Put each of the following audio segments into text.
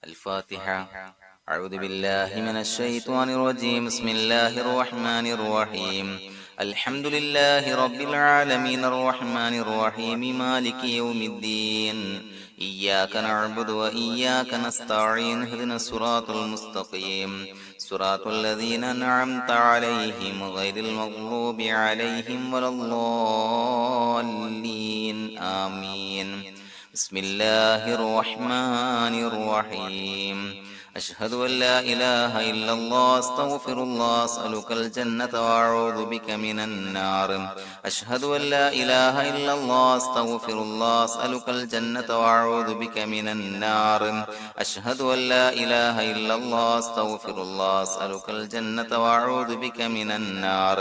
الفاتحة. أعوذ بالله من الشيطان الرجيم. بسم الله الرحمن الرحيم. الحمد لله رب العالمين الرحمن الرحيم مالك يوم الدين. إياك نعبد وإياك نستعين. اهدنا الصراط المستقيم صراط الذين أنعمت عليهم غير المغضوب عليهم ولا الضالين. آمين. بسم الله الرحمن الرحيم. أشهد أن لا إله إلا الله أستغفر الله أسألك الجنة وأعوذ بك من النار. أشهد أن لا إله إلا الله أستغفر الله أسألك الجنة وأعوذ بك من النار. أشهد أن لا إله إلا الله أستغفر الله أسألك الجنة وأعوذ بك من النار.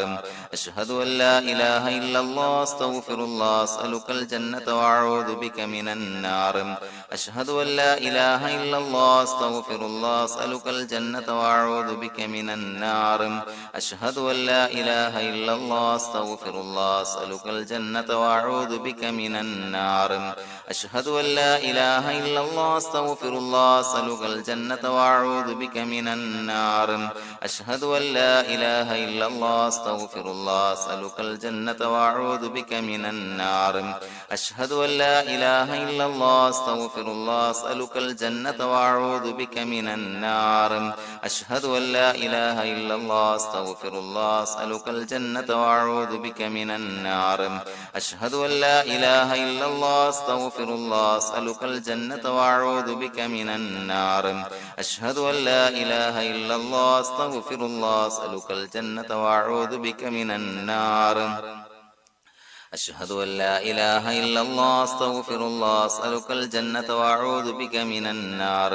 أشهد أن لا إله إلا الله أستغفر الله أسألك الجنة وأعوذ بك من النار. أشهد أن لا إله إلا الله أستغفر الله أسألك الجنة وأعوذ بك من النار. أشهد أن لا إله إلا الله أستغفر الله أسألك الجنة وأعوذ بك من النار. أشهد أن لا إله إلا الله أستغفر الله أسألك الجنة وأعوذ بك من النار. أشهد أن لا إله إلا الله أستغفر الله أسألك الجنة وأعوذ بك من النار. أشهد أن لا إله إلا الله أستغفر الله أسألك الجنة وأعوذ بك من النار. أشهد أن لا إله إلا الله أستغفر الله أسألك الجنة وأعوذ بك من النار. أشهد أن لا إله إلا الله أستغفر الله أسألك الجنة وأعوذ بك من النار. أشهد أن لا إله إلا الله أستغفر الله أسألك الجنة وأعوذ بك من النار. أشهد أن لا إله إلا الله أستغفر الله أسألك الجنة وأعوذ بك من النار. أشهد أن لا إله إلا الله أستغفر الله أسألك الجنة وأعوذ بك من النار.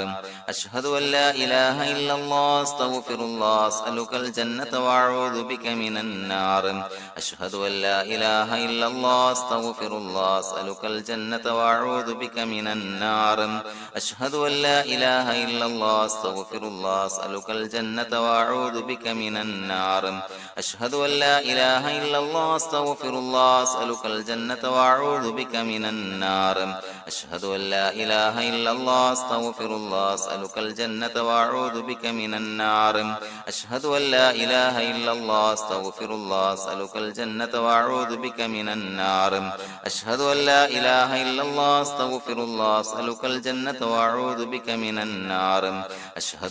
أشهد أن لا إله إلا الله أستغفر الله أسألك الجنة وأعوذ بك من النار. أشهد أن لا إله إلا الله أستغفر الله أسألك الجنة وأعوذ بك من النار. أشهد أن لا إله إلا الله أستغفر الله أسألك الجنة وأعوذ بك من النار. أشهد أن لا إله إلا الله أستغفر الله أسألك الجنة وأعوذ بك من النار. أشهد أن لا إله إلا الله أستغفر الله أسألك الجنة وأعوذ بك من النار. أشهد أن لا إله إلا الله أستغفر الله أسألك الجنة وأعوذ بك من النار. أشهد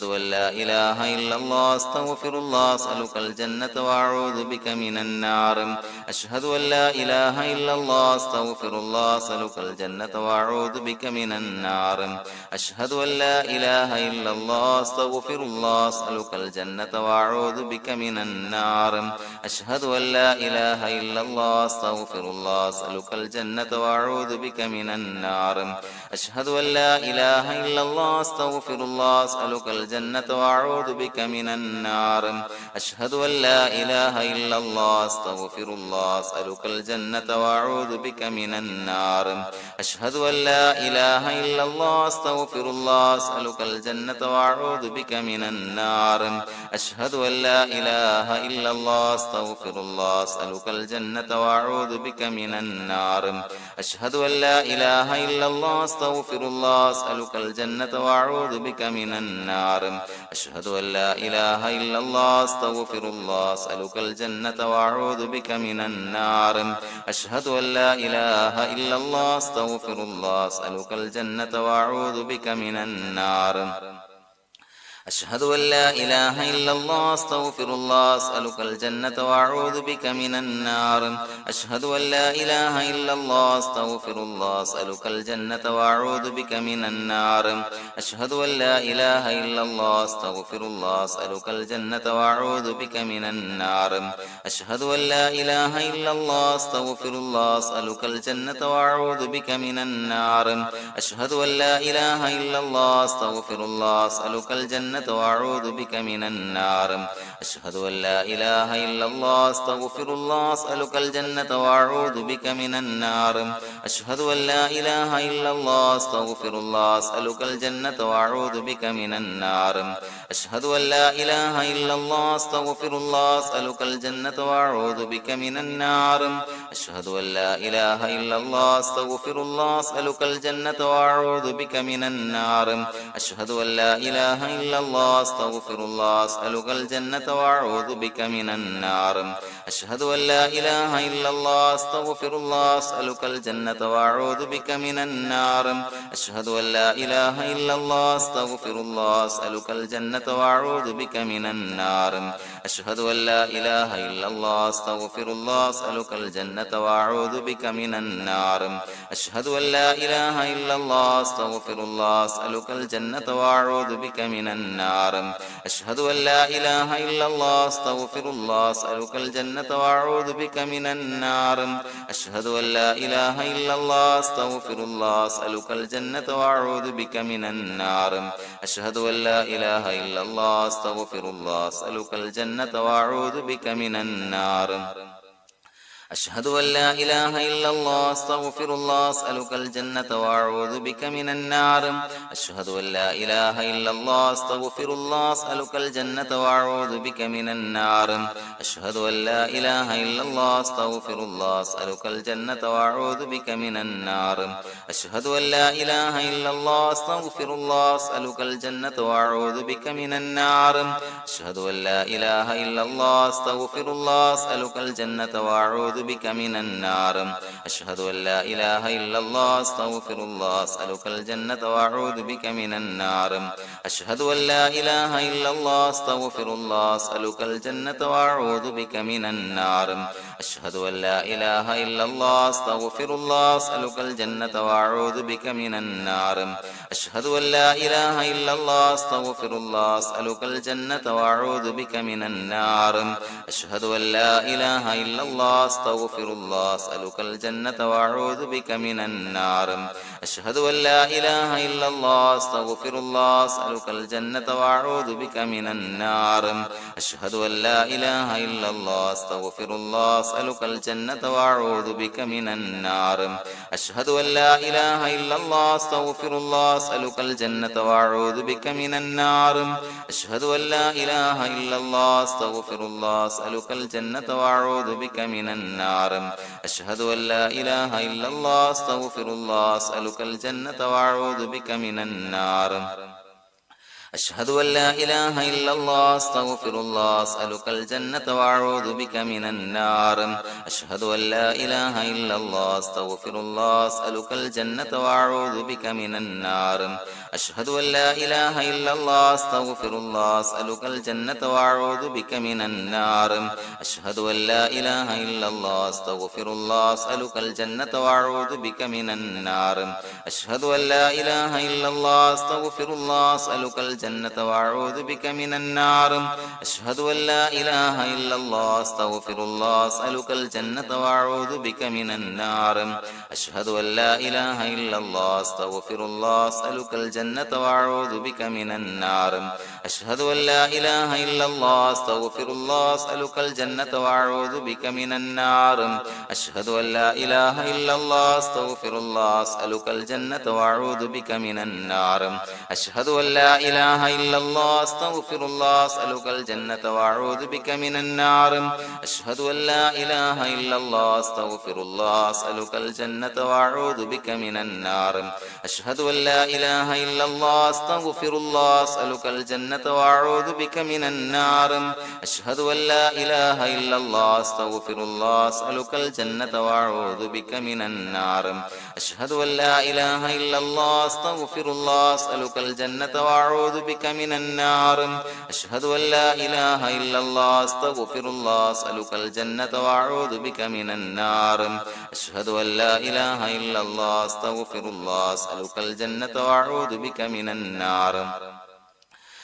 أن لا إله إلا الله أستغفر الله أسألك الجنة وأعوذ بك من النار. أشهد أن لا إله إلا الله أستغفر الله أسألك الجنة وأعوذ بك من النار. أشهد أن لا إله إلا الله أستغفر الله أسألك الجنة وأعوذ بك من النار. أشهد أن لا إله إلا الله أستغفر الله أسألك الجنة وأعوذ بك من النار. أشهد أن لا إله إلا الله أستغفر الله أسألك الجنة وأعوذ بك من النار. أشهد أن لا إله إلا الله أستغفر الله أسألك الجنة وأعوذ بك من النار. أشهد أن لا إله إلا الله أستغفر الله أسألك الجنة وأعوذ بك من النار. أشهد أن لا إله إلا الله أستغفر الله أسألك الجنة وأعوذ بك من النار. أشهد أن لا إله إلا الله أستغفر الله أسألك الجنة وأعوذ بك من النار. أشهد أن لا إله إلا الله أستغفر الله أسألك الجنة وأعوذ بك من النار. أشهد أن لا إله إلا الله أستغفر الله أسألك الجنة وأعوذ بك من النار. أشهد أن لا إله إلا الله أستغفر الله أسألك الجنة وأعوذ بك من النار. أشهد أن لا إله إلا الله أستغفر الله أسألك الجنة وأعوذ بك من النار. أشهد أن لا إله إلا الله أستغفر الله أسألك الجنة وأعوذ بك من النار. أشهد أن لا إله إلا الله أستغفر الله أسألك الجنة وأعوذ بك من النار. أشهد أن لا إله إلا الله أستغفر الله أسألك الجنة الجنة وأعوذ بك من النار أشهد أن لا إله إلا الله أستغفر الله أسألك الجنة وأعوذ بك من النار أشهد أن لا إله إلا الله أستغفر الله أسألك الجنة وأعوذ بك من النار أشهد أن لا إله إلا الله أستغفر الله أسألك الجنة وأعوذ بك من النار أشهد أن لا إله إلا الله أستغفر الله أسألك الجنة وأعوذ بك من النار أشهد أن لا إله إلا الله أستغفر الله أسألك الجنة وأعوذ بك من النار أشهد أن لا إله إلا الله أستغفر الله أسألك الجنة وأعوذ بك من النار أشهد أن لا إله إلا الله أستغفر الله أسألك الجنة وأعوذ بك من النار أشهد أن لا إله إلا الله أستغفر الله أسألك الجنة وأعوذ بك من النار أشهد أن لا إله إلا الله أستغفر الله أسألك الجنة وأعوذ بك من النار أشهد أن لا إله إلا الله أستغفر الله أسألك الجنة وأعوذ بك من النار أشهد أن لا إله إلا الله أستغفر الله أسألك الجنة وأعوذ بك من النار أشهد أن لا إله إلا الله أستغفر الله أسألك الجنة وأعوذ بك من النار أشهد أن لا إله إلا الله أستغفر الله أسألك الجنة وأعوذ بك من النار أشهد أن لا إله إلا الله أستغفر الله أسألك الجنة وأعوذ بك من النار أشهد أن لا إله إلا الله أستغفر الله أسألك الجنة وأعوذ بك من النار أشهد أن لا إله إلا الله أستغفر الله أسألك الجنة وأعوذ بك من النار أشهد أن لا إله إلا الله أستغفر الله أسألك الجنة وأعوذ بك من النار أشهد أن لا إله إلا الله أستغفر الله أسألك الجنة وأعوذ بك من النار أشهد أن لا إله إلا الله أستغفر الله أسألك الجنة وأعوذ بك من النار أشهد أن لا إله إلا الله أستغفر الله أسألك الجنة وأعوذ بك من النار أشهد أن لا إله إلا الله أستغفر الله أسألك الجنة وأعوذ بك من النار أشهد أن لا إله إلا الله أستغفر الله أسألك الجنة وأعوذ بك من النار أشهد أن لا إله إلا الله أستغفر الله أسألك الجنة وأعوذ بك من النار أشهد أن لا إله إلا الله أستغفر الله أسألك الجنة وأعوذ بك من النار أشهد أن لا إله إلا الله أستغفر الله أسألك الجنة وأعوذ بك من النار أشهد أن لا إله إلا الله أستغفر الله أسألك الجنة وأعوذ بك من النار أشهد أن لا إله إلا الله أستغفر الله أسألك الجنة وأعوذ بك من النار أشهد أن لا إله إلا الله أستغفر الله أسألك الجنة وأعوذ بك من النار أشهد أن لا إله إلا الله أستغفر الله أسألك الجنة وأعوذ بك من النار أشهد أن لا إله إلا الله أستغفر الله أسألك الجنة وأعوذ بك من النار أشهد أن لا إله إلا الله أستغفر الله أسألك الجنة وأعوذ بك من النار أشهد أن لا إله إلا الله أستغفر الله أسألك الجنة وأعوذ بك من النار أشهد أن لا إله إلا الله أستغفر الله أسألك الجنة وأعوذ بك من النار أشهد أن لا إله إلا الله أستغفر الله أسألك الجنة وأعوذ بك من النار أشهد أن لا إله إلا الله أستغفر الله أسألك الجنة وأعوذ بك من النار أشهد أن لا إله إلا الله أستغفر الله أسألك الجنة وأعوذ بك من النار أشهد أن لا إله إلا الله أستغفر الله أسألك الجنة وأعوذ بك من النار أشهد أن لا إله إلا الله أستغفر الله أسألك الجنة وأعوذ بك من النار أشهد أن لا إله إلا الله أستغفر الله أسألك الجنة وأعوذ بك من النار أشهد أن لا إله إلا الله أستغفر الله أسألك الجنة وأعوذ بك من النار أشهد أن لا إله إلا الله أستغفر الله أسألك الجنة وأعوذ بك من النار أشهد أن لا إله إلا الله أستغفر الله أسألك الجنة وأعوذ بك من النار أشهد أن لا إله إلا الله أستغفر الله أسألك الجنة وأعوذ بك من النار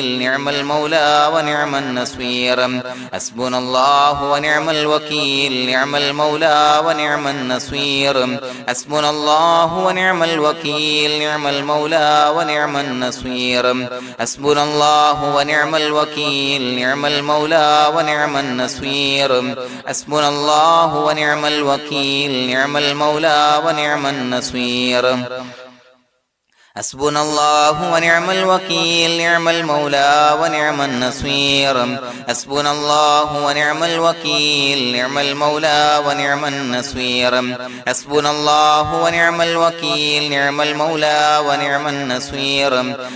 الوكيل نعم المولى ونعم النصير حسبنا الله ونعم الوكيل نعم المولى ونعم النصير حسبنا الله ونعم الوكيل نعم المولى ونعم النصير حسبنا الله ونعم الوكيل نعم المولى ونعم النصير حسبنا الله ونعم الوكيل نعم المولى ونعم النصير حسبنا الله ونعم الوكيل نعم المولى ونعم النصير حسبنا الله ونعم الوكيل نعم المولى ونعم النصير حسبنا الله ونعم الوكيل نعم المولى ونعم النصير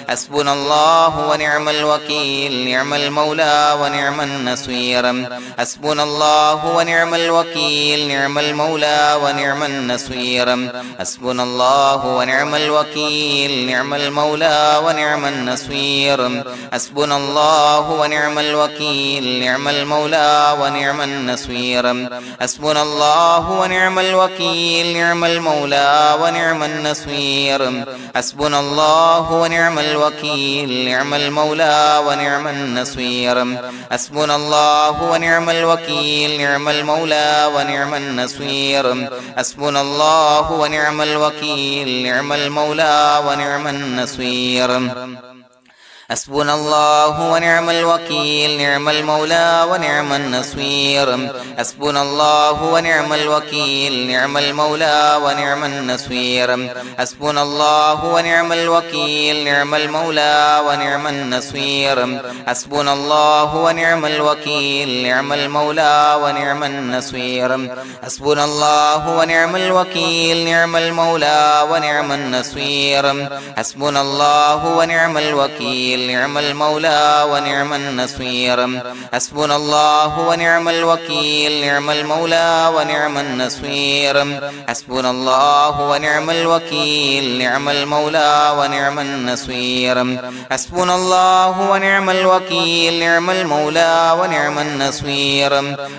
حسبنا الله ونعم الوكيل نعم المولى ونعم النصير حسبنا الله ونعم الوكيل نعم المولى ونعم النصير حسبنا الله ونعم الوكيل نعم المولى ونعم النصير حسبنا الله ونعم الوكيل نعم المولى ونعم النصير حسبنا الله ونعم الوكيل نعم المولى ونعم النصير حسبنا الله ونعم الوكيل نعم المولى ونعم النصير حسبنا الله ونعم الوكيل نعم المولى ونعم النصير حسبنا الله ونعم الوكيل نعم المولى ونعم النصير حسبنا الله ونعم الوكيل نعم المولى ونعم النصير حسبنا الله ونعم الوكيل نعم المولى ونعم النصير حسبنا الله ونعم الوكيل نعم المولى ونعم النصير حسبنا الله ونعم الوكيل نعم المولى ونعم النصير حسبنا الله ونعم الوكيل نعم المولى ونعم النصير حسبنا الله ونعم الوكيل نعم المولى ونعم النصير حسبنا الله ونعم الوكيل نعم المولى ونعم النصير حسبنا الله ونعم الوكيل نعم المولى ونعم النصير حسبنا الله ونعم الوكيل نعم المولى ونعم النصير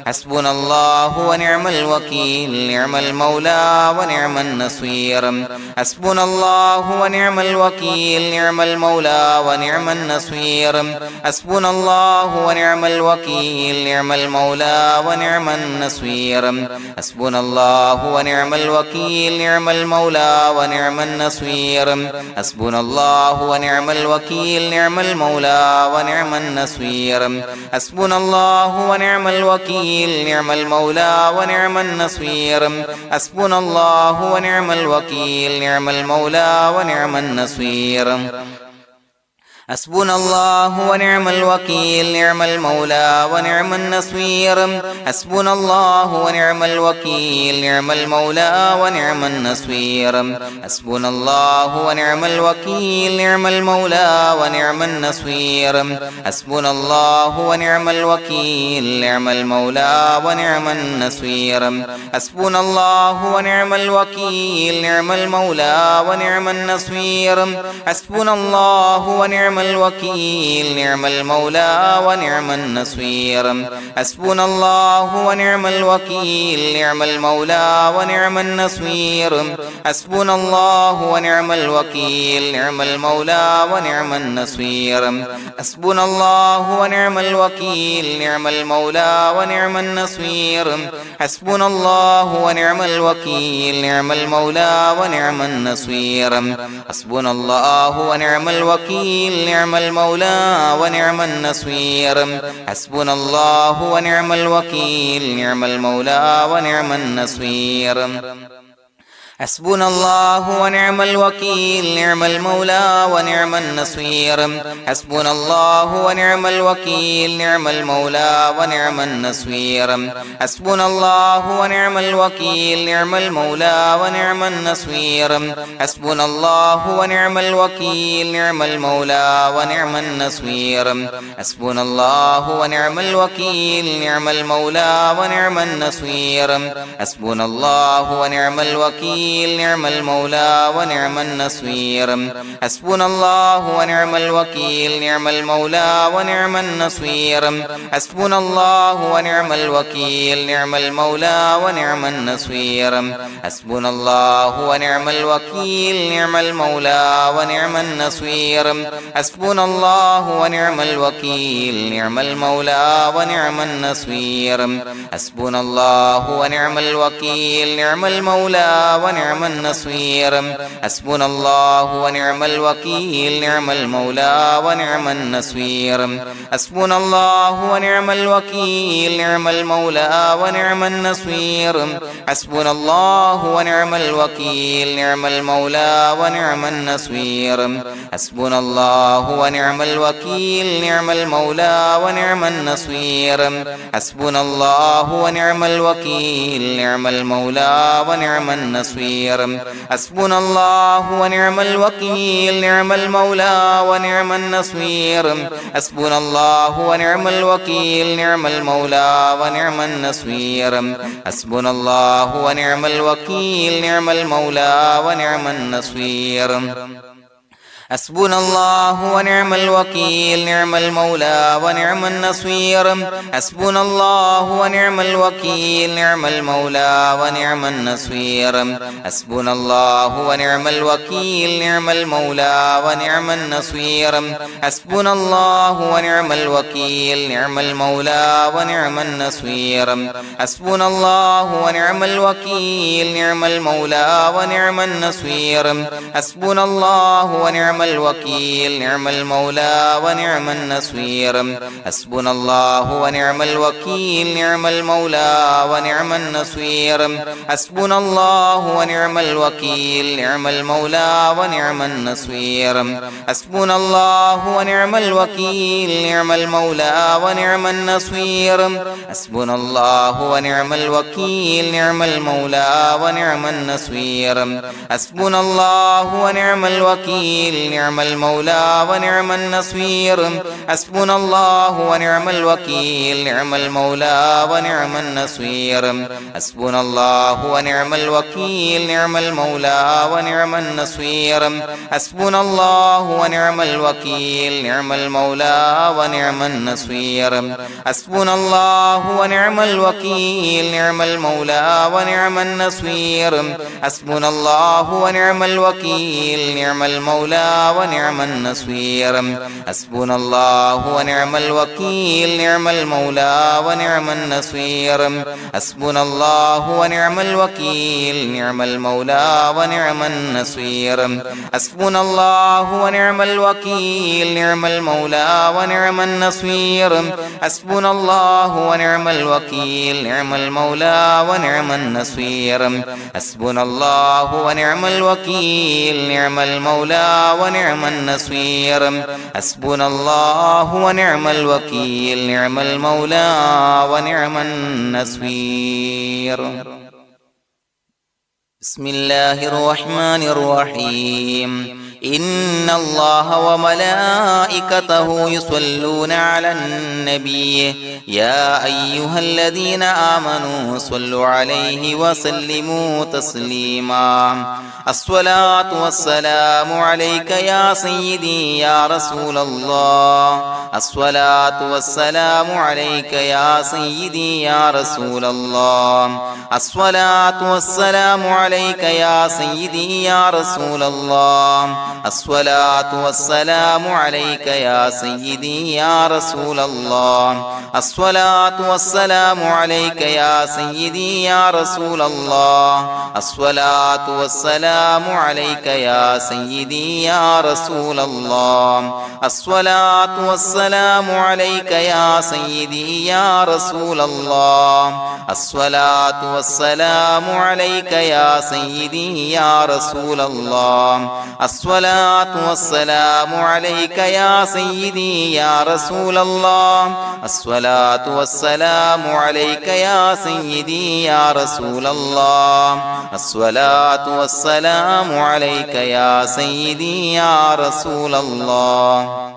حسبنا الله ونعم الوكيل نعم المولى ونعم النصير حسبنا الله ونعم الوكيل نعم المولى ونعم النصير حسبنا الله ونعم الوكيل نعم المولى ونعم النصير حسبنا الله ونعم الوكيل نعم المولى ونعم النصير حسبنا الله ونعم الوكيل نعم المولى ونعم النصير حسبنا الله ونعم الوكيل نعم المولى ونعم النصير حسبنا الله ونعم الوكيل نعم المولى ونعم النصير حسبنا الله ونعم الوكيل نعم المولى ونعم النصير حسبنا الله ونعم الوكيل نعم المولى ونعم النصير حسبنا الله ونعم الوكيل نعم المولى ونعم النصير حسبنا الله ونعم الوكيل نعم المولى ونعم النصير حسبنا الله ونعم الوكيل نعم المولى ونعم النصير حسبنا الله ونعم الوكيل نعم المولى ونعم النصير حسبنا الله ونعم الوكيل نعم المولى ونعم النصير حسبنا الله ونعم الوكيل نعم المولى ونعم النصير حسبنا الله ونعم الوكيل نعم المولى ونعم النصير حسبنا الله ونعم الوكيل نعم المولى ونعم النصير حسبنا الله ونعم الوكيل نعم المولى ونعم النصير حسبنا الله ونعم الوكيل نعم المولى ونعم النصير حسبنا الله ونعم الوكيل نعم المولى ونعم النصير حسبنا الله ونعم الوكيل نعم المولى ونعم النصير حسبنا الله ونعم الوكيل نعم المولى ونعم النصير حسبنا الله ونعم الوكيل نعم المولى ونعم النصير حسبنا الله ونعم الوكيل نعم المولى ونعم النصير حسبنا الله ونعم الوكيل الوكيل نعم المولى ونعم النصير حسبنا الله ونعم الوكيل نعم المولى ونعم النصير حسبنا الله ونعم الوكيل نعم المولى ونعم النصير حسبنا الله ونعم الوكيل نعم المولى ونعم النصير حسبنا الله ونعم الوكيل نعم المولى ونعم النصير حسبنا الله ونعم الوكيل نعم المولى ونعم النصير حسبنا الله ونعم الوكيل نعم المولى ونعم النصير حسبنا الله ونعم الوكيل نعم المولى ونعم النصير حسبنا الله ونعم الوكيل نعم المولى ونعم النصير حسبنا الله ونعم الوكيل نعم المولى ونعم النصير حسبنا الله ونعم الوكيل نعم المولى ونعم النصير حسبنا الله ونعم الوكيل نعم المولى ونعم النصير حسبنا الله ونعم الوكيل نعم المولى ونعم النصير حسبنا الله ونعم الوكيل نعم المولى ونعم النصير حسبنا الله ونعم الوكيل نعم المولى ونعم النصير حسبنا الله ونعم الوكيل نعم المولى ونعم النصير حسبنا الله ونعم الوكيل نعم المولى ونعم النصير حسبنا الله ونعم الوكيل نعم المولى ونعم النصير حسبنا الله ونعم الوكيل نعم المولى ونعم النصير حسبنا الله ونعم الوكيل نعم المولى ونعم النصير حسبنا الله ونعم الوكيل نعم المولى ونعم النصير حسبنا الله ونعم الوكيل نعم المولى ونعم النصير حسبنا الله ونعم الوكيل نعم المولى ونعم النصير حسبنا الله ونعم الوكيل نعم المولى ونعم النصير حسبنا الله ونعم الوكيل نعم المولى ونعم النصير حسبنا الله ونعم الوكيل نعم المولى ونعم النصير حسبنا الله ونعم الوكيل نعم المولى ونعم النصير حسبنا الله ونعم الوكيل نعم المولى ونعم النصير حسبنا الله ونعم الوكيل نعم المولى ونعم النصير حسبنا الله ونعم الوكيل نعم المولى ونعم النصير حسبنا الله ونعم الوكيل نعم المولى ونعم النصير حسبنا الله ونعم الوكيل نعم المولى ونعم النصير حسبنا الله ونعم الوكيل نعم المولى ونعم النصير حسبنا الله ونعم الوكيل نعم المولى ونعم النصير حسبنا الله ونعم الوكيل نعم المولى ونعم النصير حسبنا الله ونعم الوكيل نعم المولى ونعم النصير بسم الله الرحمن الرحيم إن الله وملائكته يصلون على النبي يا أيها الذين آمنوا صلوا عليه وسلموا تسليما الصلاة والسلام عليك يا سيدي يا رسول الله الصلاة والسلام عليك يا سيدي يا رسول الله الصلاة والسلام عليك يا سيدي يا رسول الله الصلاة والسلام عليك يا سيدي يا رسول الله الصلاة والسلام عليك يا سيدي يا رسول الله الصلاة والسلام عليك يا سيدي يا رسول الله الصلاة والسلام عليك يا سيدي يا رسول الله الصلاة والسلام عليك يا سيدي يا رسول الله الصلاة والسلام عليك يا سيدي يا رسول الله الصلاة والسلام عليك يا سيدي يا رسول الله الصلاة والسلام عليك يا سيدي يا رسول الله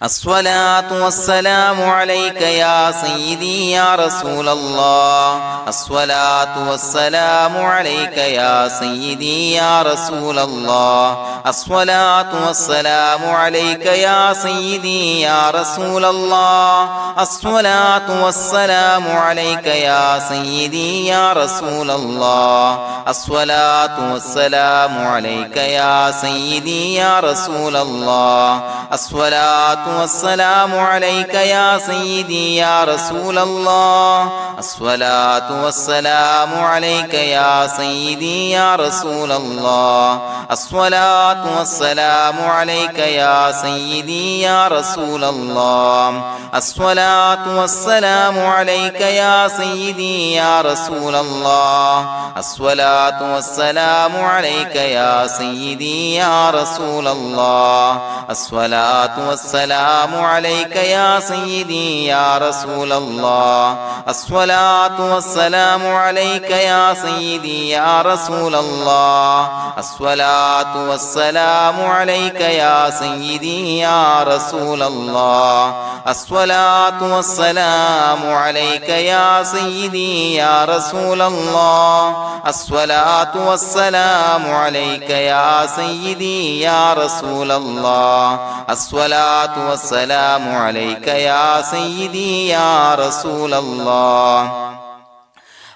الصلاة والسلام عليك يا سيدي يا رسول الله. الصلاة والسلام عليك يا سيدي يا رسول الله. الصلاة والسلام عليك يا سيدي يا رسول الله. الصلاة والسلام عليك يا سيدي يا رسول الله. الصلاة والسلام عليك يا سيدي يا رسول الله. الصلاة والسلام عليك يا سيدي يا رسول الله. الصلاة والسلام عليك يا سيدي يا رسول الله. الصلاة والسلام عليك يا سيدي يا رسول الله. الصلاة والسلام عليك يا سيدي يا رسول الله. الصلاة والسلام عليك يا سيدي يا رسول الله. الصلاة والسلام عليك يا سيدي يا رسول الله. الصلاة والسلام عليك يا سيدي يا رسول الله. الصلاة والسلام عليك يا سيدي يا رسول الله. الصلاة والسلام عليك يا سيدي يا رسول الله. الصلاة والسلام عليك يا سيدي يا رسول الله. الصلاة والسلام عليك يا سيدي يا رسول الله.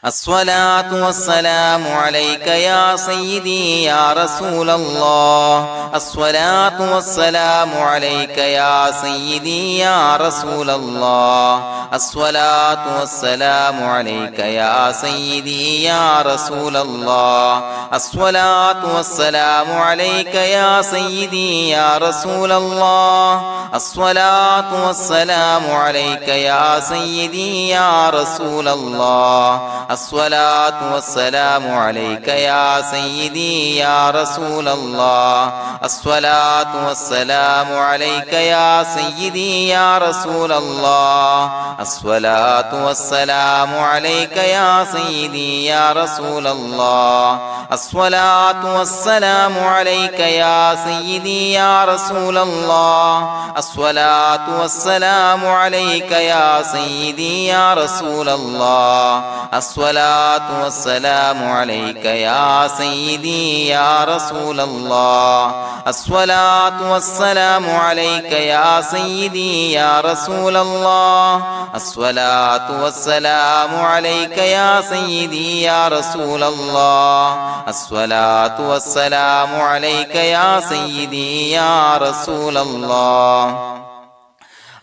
الصلاة والسلام عليك يا سيدي يا رسول الله. الصلاة والسلام عليك يا سيدي يا رسول الله. الصلاة والسلام عليك يا سيدي يا رسول الله. الصلاة والسلام عليك يا سيدي يا رسول الله. الصلاة والسلام عليك يا سيدي يا رسول الله. الصلاة والسلام عليك يا سيدي يا رسول الله. الصلاة والسلام عليك يا سيدي يا رسول الله. الصلاة والسلام عليك يا سيدي يا رسول الله. الصلاة والسلام عليك يا سيدي يا رسول الله. الصلاة والسلام عليك يا سيدي يا رسول الله. الصلاة والسلام عليك يا سيدي يا رسول الله. الصلاة والسلام عليك يا سيدي يا رسول الله. الصلاة والسلام عليك يا سيدي يا رسول الله. الصلاة والسلام عليك يا سيدي يا رسول الله.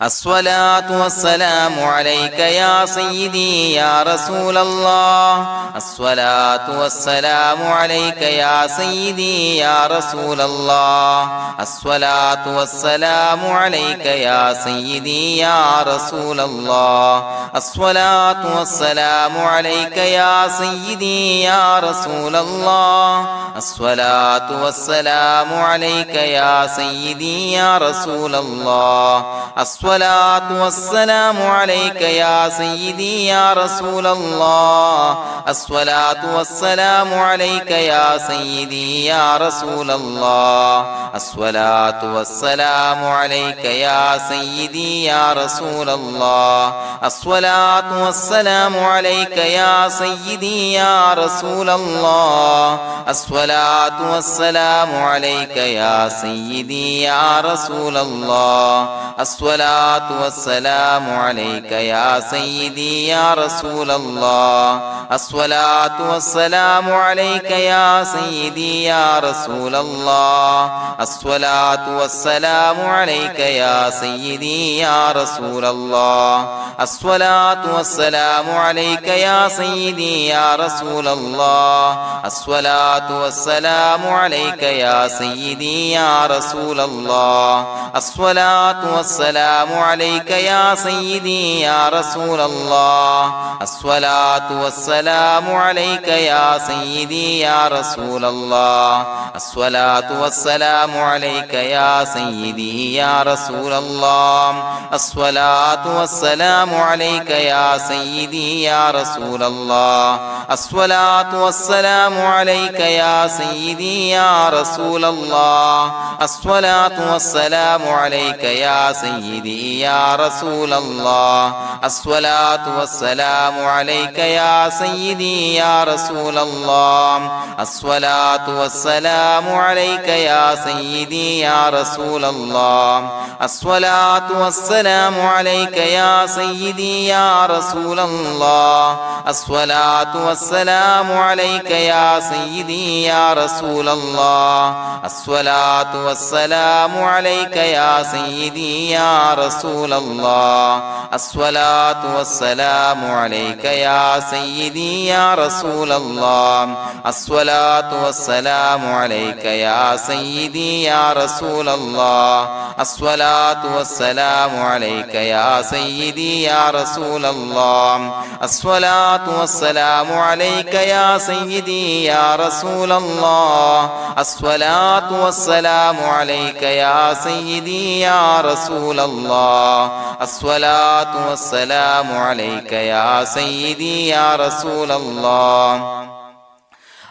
الصلاة والسلام عليك يا سيدي يا رسول الله. الصلاة والسلام عليك يا سيدي يا رسول الله. الصلاة والسلام عليك يا سيدي يا رسول الله. الصلاة والسلام عليك يا سيدي يا رسول الله. الصلاة والسلام عليك يا سيدي يا رسول الله. الصلاة والسلام عليك يا سيدي يا رسول الله. الصلاة والسلام عليك يا سيدي يا رسول الله. الصلاة والسلام عليك يا سيدي يا رسول الله. الصلاة والسلام عليك يا سيدي يا رسول الله. الصلاة والسلام عليك يا سيدي يا رسول الله. الصلاة والسلام عليك يا سيدي يا رسول الله. الصلاة والسلام عليك يا سيدي يا رسول الله. الصلاة والسلام عليك يا سيدي يا رسول الله. الصلاة والسلام عليك يا سيدي يا رسول الله. الصلاة والسلام عليك يا سيدي يا رسول الله. الصلاة والسلام عليك يا سيدي يا رسول الله. الصلاة والسلام والسلام عليك يا سيدي يا رسول الله الصلاة والسلام عليك يا سيدي يا رسول الله الصلاة والسلام عليك يا سيدي يا رسول الله الصلاة والسلام عليك يا سيدي يا رسول الله الصلاة والسلام عليك يا سيدي يا رسول الله الصلاة والسلام عليك يا سيدي يا رسول الله الصلاة والسلام عليك يا سيدي يا رسول الله الصلاة والسلام عليك يا سيدي يا رسول الله الصلاة والسلام عليك يا سيدي يا رسول الله الصلاة والسلام عليك يا سيدي يا رسول الله الصلاة والسلام عليك يا سيدي يا رسول الله الصلاة والسلام عليك يا سيدي يا رسول الله الصلاة والسلام عليك يا سيدي يا رسول الله الصلاة والسلام عليك يا سيدي يا رسول الله الصلاة والسلام عليك يا سيدي يا رسول الله الصلاة والسلام عليك يا سيدي يا رسول الله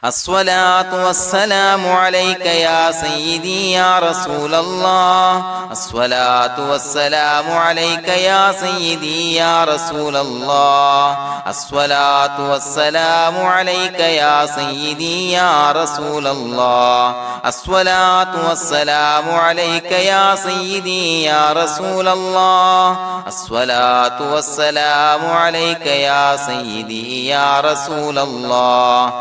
الصلاة والسلام عليك يا سيدي يا رسول الله الصلاة والسلام عليك يا سيدي يا رسول الله الصلاة والسلام عليك يا سيدي يا رسول الله الصلاة والسلام عليك يا سيدي يا رسول الله الصلاة والسلام عليك يا سيدي يا رسول الله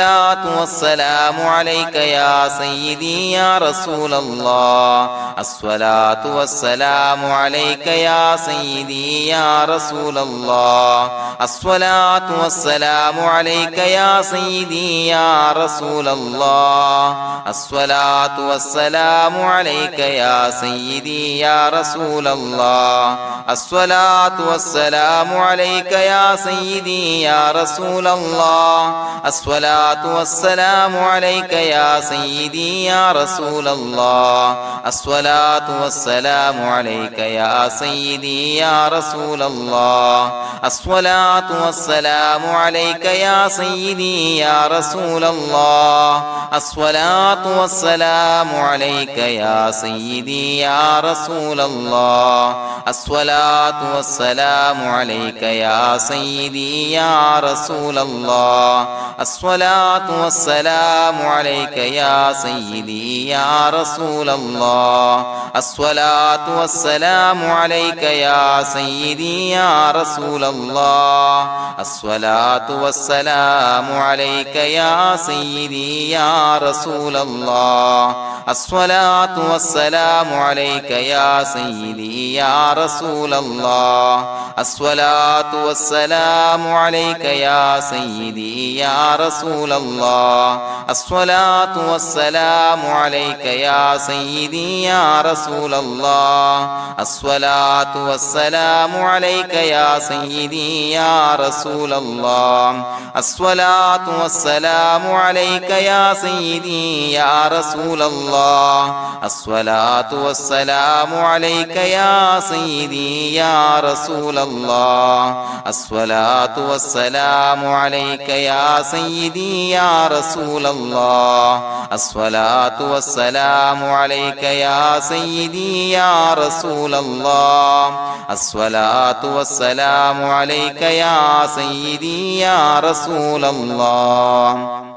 الصلاة والسلام عليك يا سيدي يا رسول الله الصلاة والسلام عليك يا سيدي يا رسول الله الصلاة والسلام عليك يا سيدي يا رسول الله الصلاة والسلام عليك يا سيدي يا رسول الله الصلاة والسلام عليك يا سيدي يا رسول الله الصلاة والسلام عليك يا سيدي يا رسول الله الصلاة والسلام عليك يا سيدي يا رسول الله الصلاة والسلام عليك يا سيدي يا رسول الله الصلاة والسلام عليك يا سيدي يا رسول الله الصلاة والسلام عليك يا سيدي يا رسول الله الصلاة والسلام عليك يا سيدي يا رسول الله الصلاة والسلام عليك يا سيدي يا رسول الله الصلاة والسلام عليك يا سيدي يا رسول الله الصلاة والسلام عليك يا سيدي يا رسول الله الصلاة والسلام عليك يا سيدي يا رسول الله الصلاة والسلام عليك يا سيدي يا رسول الله الصلاة والسلام عليك يا سيدي يا رسول الله الصلاة والسلام عليك يا سيدي يا رسول الله الصلاة والسلام عليك يا سيدي يا رسول الله الصلاة والسلام عليك يا سيدي يا رسول الله الصلاة والسلام عليك يا سيدي يا رسول الله الصلاة والسلام عليك يا سيدي يا رسول الله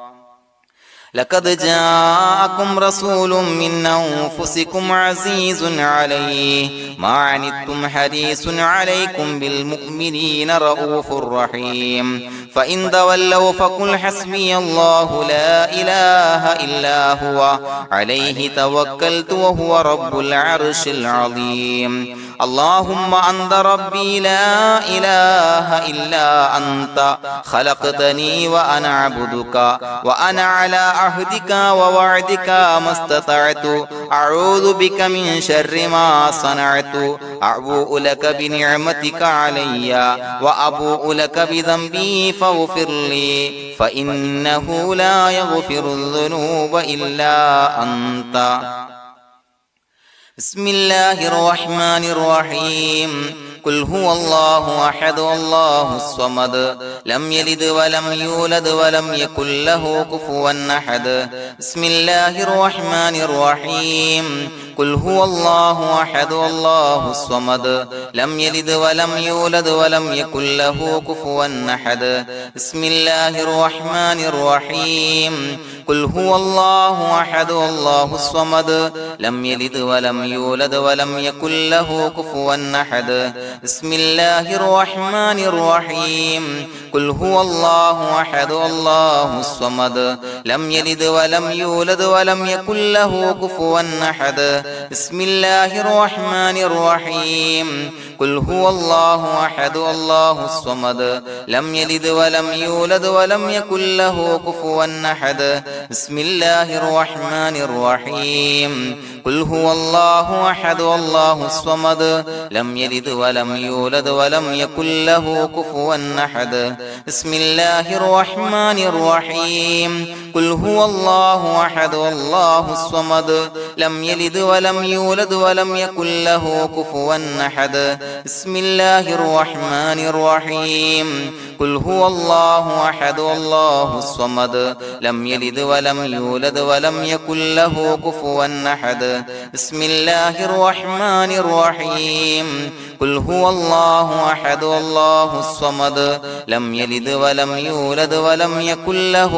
لقد جاءكم رسول من أنفسكم عزيز عليه ما عنتم حريص عليكم بالمؤمنين رؤوف رحيم فإن تولوا فقل حسبي الله لا إله إلا هو عليه توكلت وهو رب العرش العظيم اللهم أنت ربي لا إله إلا أنت خلقتني وأنا عبدك وأنا على عهدك ووعدك ما استطعت أعوذ بك من شر ما صنعت أبوء لك بنعمتك علي وأبوء لك بذنبي فاغفر لي فإنه لا يغفر الذنوب إلا أنت. بسم الله الرحمن الرحيم. قل هو الله أحد الله الصمد لم يلد ولم يولد ولم يكن له كفوا أحد. بسم الله الرحمن الرحيم. قل هو الله أحد الله الصمد لم يلد ولم يولد ولم يكن له كفوا أحد. بسم الله الرحمن الرحيم. قل هو الله أحد الله الصمد لم يلد ولم يولد ولم يكن له كفوا أحد. بسم الله الرحمن الرحيم. قل هو الله أحد الله الصمد لم يلد ولم يولد ولم يكن له كفوا أحد. بسم الله الرحمن الرحيم. قل هو الله أحد الله الصمد لم يلد ولم يولد ولم يكن له كفوا أحد. بسم الله الرحمن الرحيم. قل هو الله أحد الله الصمد لم يلد ولم يولد ولم يكن له كفوا أحد. بسم الله الرحمن الرحيم. قل هو الله أحد الله الصمد لم يلد ولم يولد ولم يكن له كفوا أحد. بسم الله الرحمن الرحيم. قل هو الله أحد الله الصمد لم يلد ولم يولد ولم يكن له كفوا أحد. بسم الله الرحمن الرحيم. قل هو الله أحد الله الصمد لم يلد ولم يولد ولم يكن له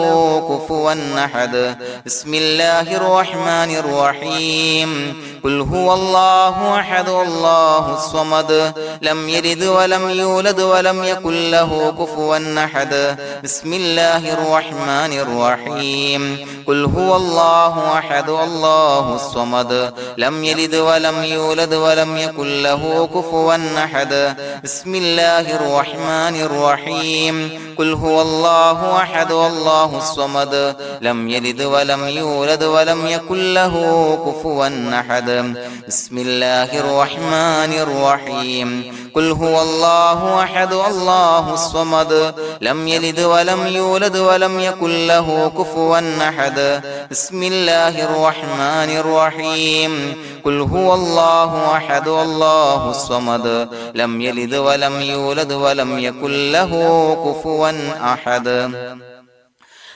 كفوا أحد. بسم الله الرحمن الرحيم. قل هو الله أحد الله الصمد لم يلد ولم يولد ولم يكن له كفوا أحد. بسم الله الرحمن الرحيم. قل هو الله أحد الله الصمد لم يلد ولم يولد ولم يكن له كفوا أحد. بسم الله الرحمن الرحيم. قل هو الله أحد الله الصمد لم يلد ولم يولد ولم يكن له كفوا أحد. بسم الله الرحمن الرحيم. قل هو الله أحد الله الصمد لم يلد ولم يولد ولم يكن له كفوا أحد. بسم الله الرحمن الرحيم. قل هو الله أحد الله الصمد لم يلد ولم يولد ولم يكن له كفوا أحد.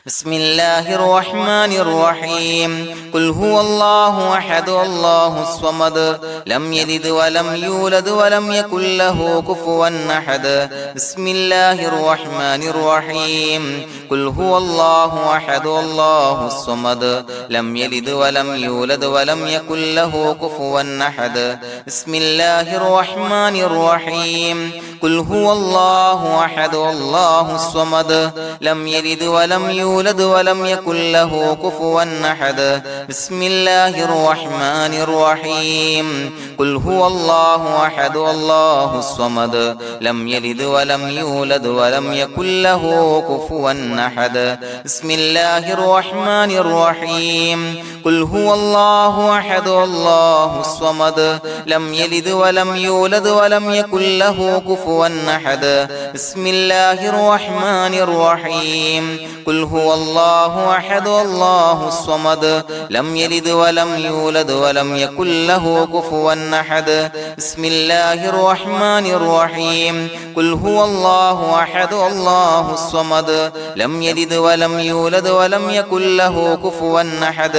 بسم الله الرحمن الرحيم. قل هو الله أحد الله الصمد لم يلد ولم يولد ولم يكن له كفوا أحد. بسم الله الرحمن الرحيم. قل هو الله أحد الله الصمد لم يلد ولم يولد ولم يكن له كفوا أحد. بسم الله الرحمن الرحيم. قل هو الله أحد الله الصمد لم يلد ولم يولد ولم يكن له كفوا أحد. بسم الله الرحمن الرحيم. قل هو الله أحد الله الصمد لم يلد ولم يولد ولم يكن له كفوا أحد. بسم الله الرحمن الرحيم. قل هو الله أحد الله الصمد لم يلد ولم يولد ولم يكن له كفوا أحد. بسم الله الرحمن الرحيم. قل هو الله أحد الله الصمد لم يلد ولم يولد ولم يكن له كفوا أحد. بسم الله الرحمن الرحيم. قل هو الله أحد الله الصمد لم يلد ولم يولد ولم يكن له كفوا أحد.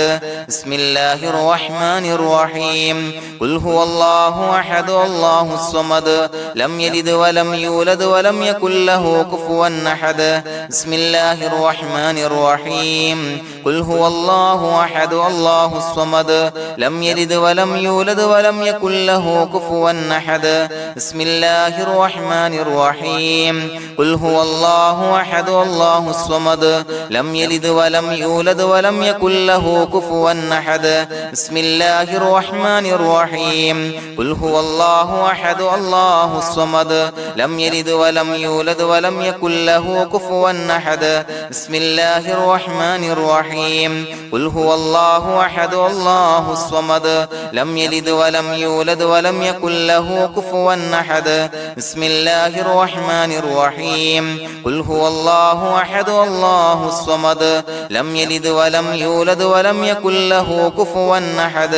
بسم الله الرحمن الرحيم. قل هو الله أحد الله الصمد لم يلد ولم يولد ولم يكن له كفوا أحد بسم الله الرحمن الرحيم قل هو الله أحد الله الصمد لم يلد ولم يولد ولم يكن له كفوا أحد بسم الله الرحمن الرحيم قل هو الله أحد الله الصمد لم يلد ولم يولد ولم يكن له كفوا أحد بسم الله الرحمن الرحيم قل هو الله أحد الله الصمد لم يلد ولم يولد ولم يكن له كفوا أحد بسم الله الرحمن الرحيم قل هو الله أحد الله الصمد لم يلد ولم يولد ولم يكن له كفوا أحد بسم الله الرحمن الرحيم قل هو الله أحد الله الصمد لم يلد ولم يولد ولم يكن له كفوا أحد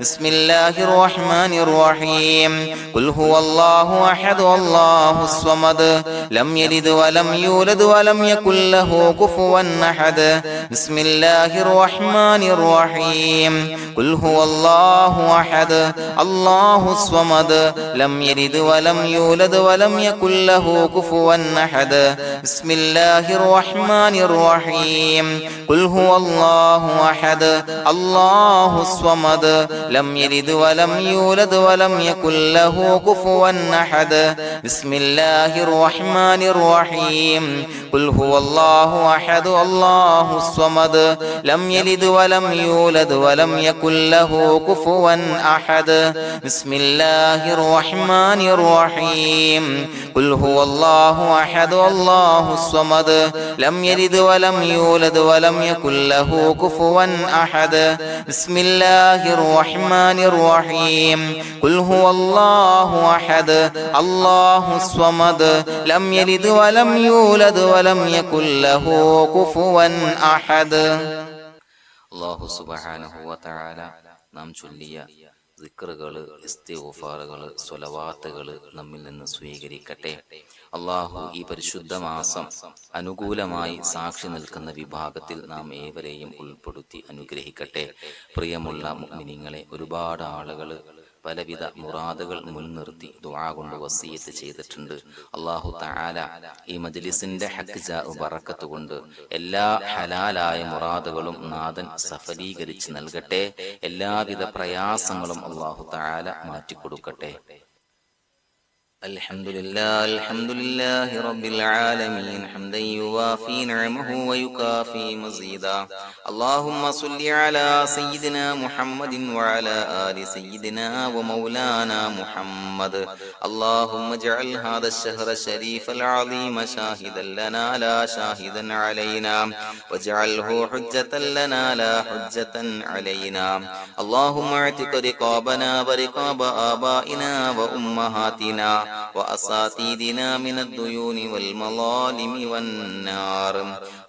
بسم الله الرحمن الرحيم قل هو الله أحد الله الصمد لم يلد ولم يولد ولم يكن له كفوا أحد بسم الله الرحمن الرحيم قل هو الله أحد الله الصمد لم يلد ولم يولد ولم يكن له كفوا أحد بسم الله الرحمن الرحيم قل هو الله أحد الله الصمد لم يلد ولم يولد ولم يكن له كفوا أحد بسم الله الرحمن الرحيم قل هو الله أحد الله الصمد لم يلد ولم يولد ولم يكن له كفوا أحد بسم الله الرحمن الرحيم قل هو الله أحد الله الصمد لم يلد ولم يولد ولم يكن له كفوا أحد بسم الله الرحمن الرحيم قل هو الله أحد الله الصمد لم يلد ولم يولد ولم يكن له كفوا أحد الله سبحانه وتعالى നാം ചൊല്ലിയ ദിക്റുകൾ, ഇസ്തിഗ്ഫാറുകൾ, സ്വലവാത്തുകൾ നമ്മിൽ നിന്ന് സ്വീകരിക്കട്ടെ. അള്ളാഹു ഈ പരിശുദ്ധ മാസം അനുകൂലമായി സാക്ഷി നിൽക്കുന്ന വിഭാഗത്തിൽ നാം ഏവരെയും ഉൾപ്പെടുത്തി അനുഗ്രഹിക്കട്ടെ. പ്രിയമുള്ള മുഅ്മിനീങ്ങളെ, ഒരുപാട് ആളുകൾ പലവിധ മുറാദുകൾ മുൻനിർത്തി ദുആ കൊണ്ട് വസിയത്ത് ചെയ്തിട്ടുണ്ട്. അല്ലാഹു തആല ഈ മജ്ലിസിന്റെ ഹഖ് ബറക്കത്ത് കൊണ്ട് എല്ലാ ഹലാലായ മുറാദുകളും നാഥൻ സഫലീകരിച്ച് നൽകട്ടെ. എല്ലാവിധ പ്രയാസങ്ങളും അല്ലാഹു തആല മാറ്റിക്കൊടുക്കട്ടെ. الحمد لله رب العالمين حمدا يوافي نعمه ويكافي مزيدا اللهم صل على سيدنا محمد وعلى آل سيدنا ومولانا محمد اللهم اجعل هذا الشهر الشريف العظيم شاهدا لنا لا شاهدا علينا واجعله حجة لنا لا حجة علينا اللهم اعتق رقابنا ورقاب آبائنا وأمهاتنا وأساتذتنا من الديون والمظالم والنار.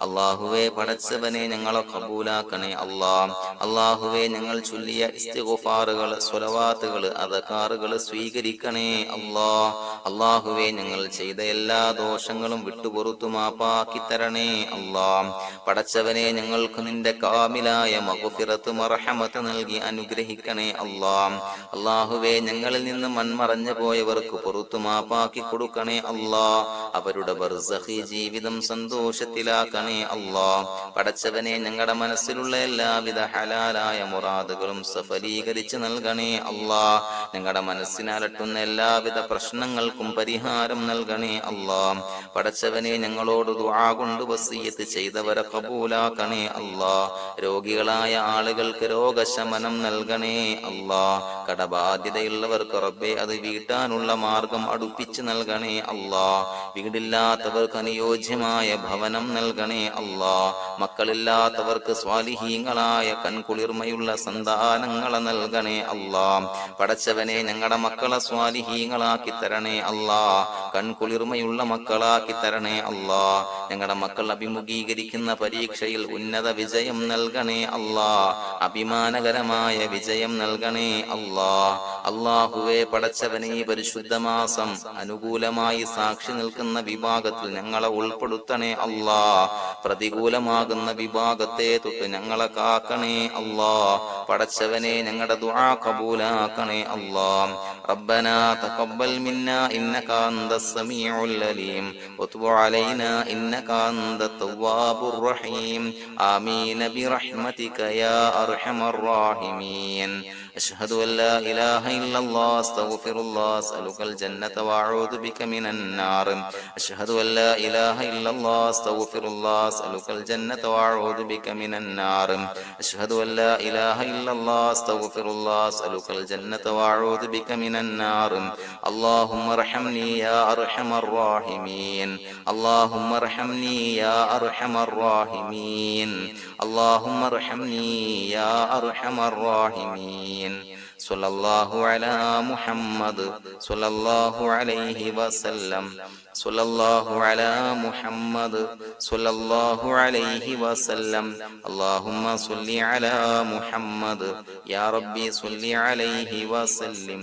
അള്ളാഹുവേ, പടച്ചവനെ ഞങ്ങളെ കബൂലാക്കണേ അല്ലാഹ്. അള്ളാഹുവേ, ഞങ്ങൾ ചൊല്ലിയ ഇസ്തിഗ്ഫാറുകൾ, സ്വലവാത്തുകൾ, അദ്കാറുകൾ സ്വീകരിക്കണേ അല്ലാഹ്. അള്ളാഹുവേ, ഞങ്ങൾ ചെയ്ത എല്ലാ ദോഷങ്ങളും വിട്ടുപുറത്തു മാപ്പാക്കി തരണേ അല്ലാഹ്. പടച്ചവനെ, ഞങ്ങൾക്ക് നിന്റെ കാമിലായ മഗ്ഫിറത്ത് മർഹമത്ത് നൽകി അനുഗ്രഹിക്കണേ അല്ലാഹ്. അള്ളാഹുവേ, ഞങ്ങളിൽ നിന്ന് മൺമറഞ്ഞു പോയവർക്ക് പുറത്തു മാപ്പാക്കി കൊടുക്കണേ അല്ലാഹ്. അവരുടെ ബർസഖി ജീവിതം സന്തോഷത്തിലാക്കണേ അല്ലാഹ്. പടച്ചവനെ, ഞങ്ങളുടെ മനസ്സിലുള്ള എല്ലാവിധ ഹലാലായ മുറാദുകളും സഫലീകരിച്ച് നൽകണേ അല്ലാഹ്. ഞങ്ങളുടെ മനസ്സിനലട്ടുന്ന എല്ലാവിധ പ്രശ്നങ്ങൾക്കും പരിഹാരം നൽകണേ അല്ലാഹ്. പടച്ചവനെ, ഞങ്ങളോട് ദുആ കൊണ്ട് വസിയത്ത് ചെയ്തവരെ കബൂലാക്കണേ അല്ലാഹ്. രോഗികളായ ആളുകൾക്ക് രോഗശമനം നൽകണേ അല്ലാഹ്. കടബാധ്യതയുള്ളവർക്ക് റബ്ബേ അത് വീട്ടാനുള്ള മാർഗം അടുപ്പിച്ച് നൽകണേ അല്ലാഹ്. വീടില്ലാത്തവർക്ക് അനുയോജ്യമായ ഭവനം നൽകണേ അല്ലാഹ്. മക്കളില്ലാത്തവർക്ക് സ്വാലിഹീങ്ങളായ കൺകുളിർമയുള്ള സന്താനങ്ങളെ നൽകണേ അല്ലാഹ്. പടച്ചവനെ, ഞങ്ങളുടെ മക്കളെ സ്വാലിഹീങ്ങളാക്കി തരണേ അല്ലാഹ്. കൺകുളിർമയുള്ള മക്കളാക്കി തരണേ അല്ലാഹ്. ഞങ്ങളുടെ മക്കൾ അഭിമുഖീകരിക്കുന്ന പരീക്ഷയിൽ ഉന്നത വിജയം നൽകണേ അല്ലാഹ്. അഭിമാനകരമായ വിജയം നൽകണേ അല്ലാഹ്. അല്ലാഹുവേ, പടച്ചവനെ, പരിശുദ്ധ മാസം അനുകൂലമായി സാക്ഷി നിൽക്കുന്ന വിഭാഗത്തിൽ ഞങ്ങളെ ഉൾപ്പെടുത്തണേ അല്ലാഹ്. പ്രതികൂലമാകുന്ന വിഭാഗത്തെ തൊട്ട് ഞങ്ങളെ കാക്കണേ അല്ലാഹ്. പടച്ചവനെ, ഞങ്ങളുടെ ദുആ കബൂലാക്കണേ അല്ലാഹ്. ربنا تقبل منا إنك أنت السميع العليم وتب علينا إنك أنت التواب الرحيم آمين برحمتك يا أرحم الراحمين. أشهد أن لا إله إلا الله أستغفر الله أسألك الجنة وأعوذ بك من النار. أشهد أن لا إله إلا الله أستغفر الله أسألك الجنة وأعوذ بك من النار. أشهد أن لا إله إلا الله أستغفر الله أسألك الجنة وأعوذ بك من النار. اللهم ارحمني يا أرحم الراحمين. اللهم ارحمني يا أرحم الراحمين. اللهم ارحمني يا أرحم الراحمين. صلى الله على محمد صلى الله عليه وسلم. صلى الله على محمد صلى الله عليه وسلم. اللهم صل على محمد يا ربي صل عليه وسلم.